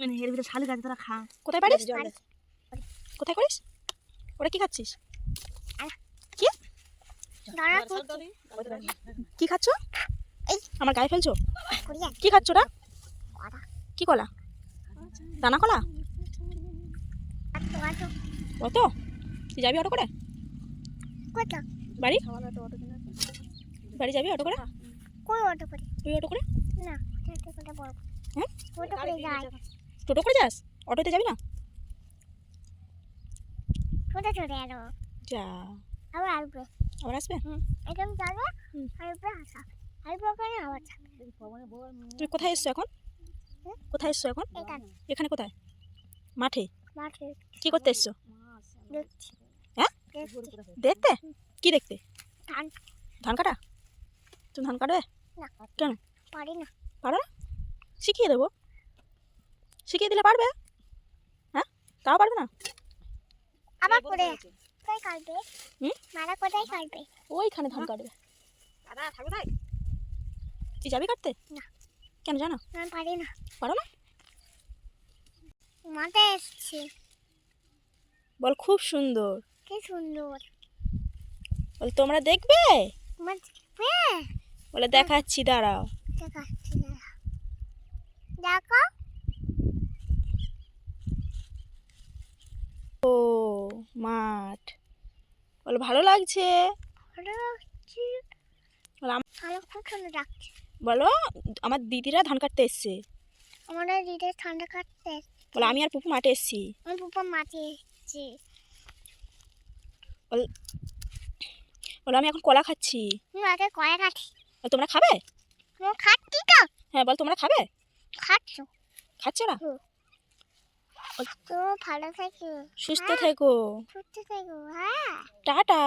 এর ভিতরে শালি গাছ তোরা খা। কোথায় পারিস? কোথায় করিস? ওরা কি খাচ্ছিস? কি কি খাচ্ছ? আমার গায়ে ফেলছো? কি খাচ্ছ ওটা? কি কলা? দানা কলা? কত? তুই যাবি অটো করে বাড়ি? বাড়ি যাবি অটো করে? তুই অটো করে? হ্যাঁ, টোটো করে যাস? অটোতে যাবি না? যা, আবার আসবে? তুই কোথায় এসছো এখন? কোথায় এসছো এখন? এখানে কোথায়? মাঠে? কি করতে এসছো? হ্যাঁ, দেখতে? কি দেখতে? ধান কাটা? তুমি ধান কাটবে? কেন পারো না? শিখিয়ে দেবো। শিখিয়ে দিলে পারবে? হ্যাঁ, তাও পারবে না? ওইখানে ধান কাটবে। তুই যাবি কাটতে? কেন জানো? পারো না? বল খুব সুন্দর। বল তোমরা দেখবে? বলে দেখাচ্ছি, দাঁড়াও। ও মাঠ। বল ভালো লাগছে? বলো আমার দিদিরা ধান কাটতে এসছে। বলো আমি আর পুপু মাঠে এসছি। বলো আমি এখন কলা খাচ্ছি। তোমরা খাবে? হ্যাঁ, বল তোমরা খাবে? খাচ্ছে না? ভালো থেকো, সুস্থ থেকো। হ্যাঁ, টাটা।